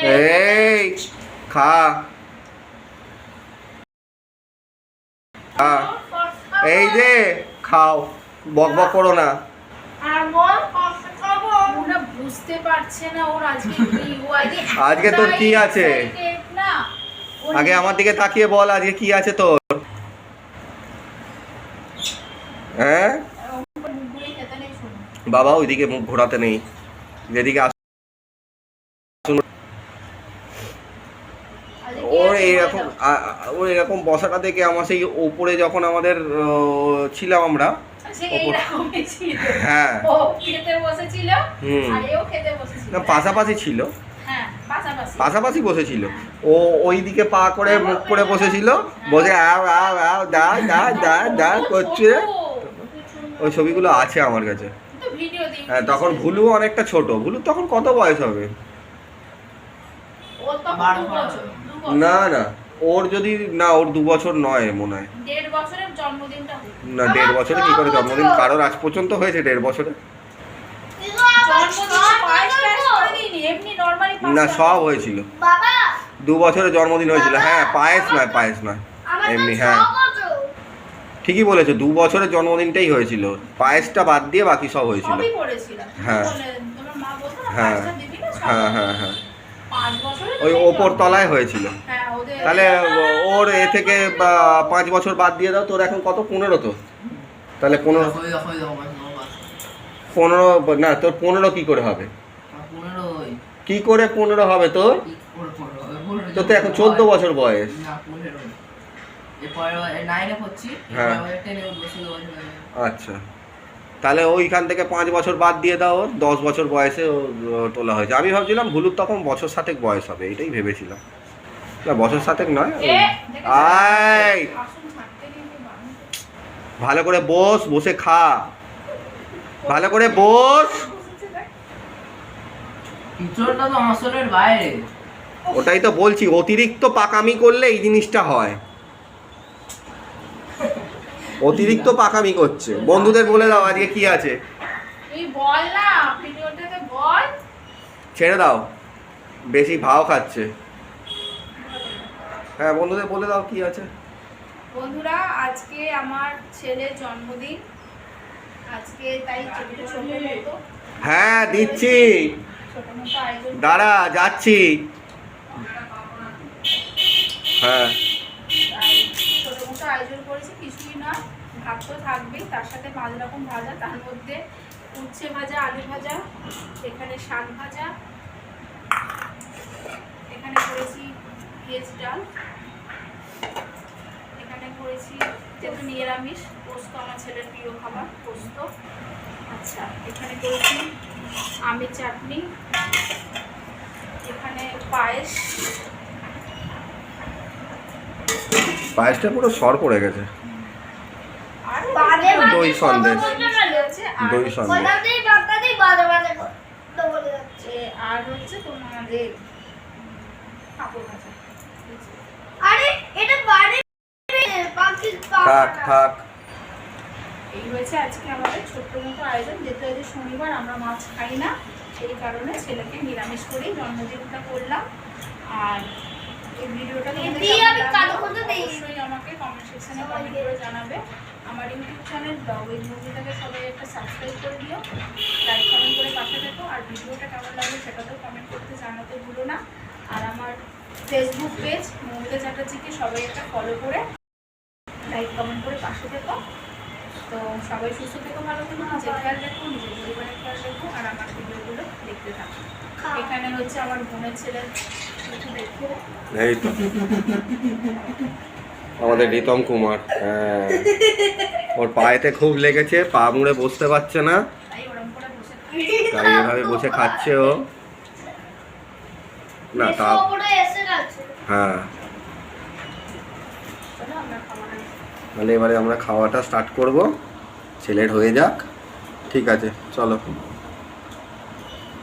এই খা খা, এই যে খাও, বক বক করো না। বুঝতে পারছে না ওর আজকে কি, আজকে তোর কি আছে? আগে আমার দিকে তাকিয়ে বল আজকে কি আছে তোর। হ্যাঁ বাবা ওইদিকে মুখ ঘোরাতে নেই, যেদিকে ওর এরকম বসাটা দেখে আমার সেই ওপরে যখন আমাদের ছিলাম আমরা, হ্যাঁ না পাশাপাশি ছিল, পাশাপাশি বসেছিল। ও ওই দিকে পা করে মুখ করে বসেছিল, বসে আও আও আও দা দা দা দা করছে। ওই ছবিগুলো আছে আমার কাছে। হ্যাঁ তখন ভুলু অনেকটা ছোট, ভুলু তখন কত বয়স হবে? না না ওর যদি না, ওর 2 বছর নয় মনে হয়, 1.5 বছরের জন্মদিনটা না 1.5 বছরে কি করে জন্মদিন কারোর আজ পর্যন্ত হয়েছে 1.5 বছরে? না সব হয়েছিল, 2 বছরের জন্মদিন হয়েছিল। হ্যাঁ পায়েস নয়, পায়েস নয় এমনি। হ্যাঁ ঠিকই বলেছো, 2 বছরের জন্মদিনটাই হয়েছিল, পায়েসটা বাদ দিয়ে বাকি সব হয়েছিল। হ্যাঁ হ্যাঁ হ্যাঁ হ্যাঁ হ্যাঁ ওই ওপর তলায় হয়েছিল। তাহলে ওর এ থেকে 5 বছর বাদ দিয়ে দাও, তোর এখন কত? 15 তো, তাহলে 15 না তোর 15 কি করে হবে? কি করে 15 হবে তোর? তোর তো এখন 14 বছর বয়স। হ্যাঁ আচ্ছা তাহলে ওইখান থেকে 5 বছর বাদ দিয়ে দাও, ওর 10 বছর বয়সে ও তোলা হয়েছে। আমি ভাবছিলাম ভুলুর তখন বছর 7 বয়স হবে, এটাই ভেবেছিলাম। না বছর 7 নয়। আয় ভালো করে বস, বসে খা, ভালো করে বস। ওটাই তো বলছি, অতিরিক্ত পাকামি করলে এই জিনিসটা হয়। অতিরিক্ত পাকামি করছে। বন্ধুদের বলে দাও আজকে কি আছে। ছেড়ে দাও, বেশি ভাও খাচ্ছে। হ্যাঁ বন্ধুদের বলে দাও কি আছে। বন্ধুরা আজকে আমার ছেলের জন্মদিন, আজকে তাই ছোট মতো। হ্যাঁ দিচ্ছি, দাঁড়া যাচ্ছি। হ্যাঁ ছোট মতো আয়োজন করেছি, কিছুই না, ভাত তো থাকবেই, তার সাথে 5 রকম ভাজা, তার মধ্যে উচ্ছে ভাজা, আলু ভাজা, এখানে শাক ভাজা, এখানে করেছি ভেজ ডাল, এখানে করেছি যেহেতু নিরামিষ পোস্ত, আমার ছেলের প্রিয় খাবার পোস্ত। আচ্ছা এখানে করেছি আমের চাটনি, এখানে পায়েস। পায়েসটা পুরো সর পড়ে গেছে। দই সন্দেশ, দই সন্দেশ। আর হচ্ছে তোমাদের পাপড় ভাজা। থাক থাক। এই হয়েছে আজকে আমাদের ছোট্ট মতো আয়োজন। যেহেতু আজকে শনিবার, আমরা মাছ খাই না, সেই কারণে ছেলেকে নিরামিষ করেই জন্মদিনটা করলাম। আর এই ভিডিওটা অবশ্যই আমাকে কমেন্ট সেকশনে কমেন্ট করে জানাবে। আমার ইউটিউব চ্যানেল ব্লগ উইথ মৌমিতাকে সবাই একটা সাবস্ক্রাইব করে দিও, লাইক কমেন্ট করে পাশে দেখো, আর ভিডিওটা কেমন লাগবে সেটাতেও কমেন্ট করতে জানাতে ভুলো না। আর আমার ফেসবুক পেজ মৌমিতা চ্যাটার্জিকে সবাই একটা ফলো করে লাইক কমেন্ট করে পাশে দেখো। তো সবাই সুস্থ থেকো, ভালো থেকো, নিজের খেয়াল রেখো, নিজের পরিবারের খেয়াল রেখো, আর আমার ভিডিওগুলো দেখতে থাকো। এখানে হচ্ছে আমার বোনের ছেলের দেখো, এই তো আমাদের রিতম কুমার। হ্যাঁ ওর পায়েতে খুব লেগেছে, পা মুড়ে বসতে পারছে না, তাই এভাবে বসে খাচ্ছে ও। না তা হ্যাঁ তাহলে এবারে আমরা খাওয়াটা স্টার্ট করব, ছেলের হয়ে যাক। ঠিক আছে চলো।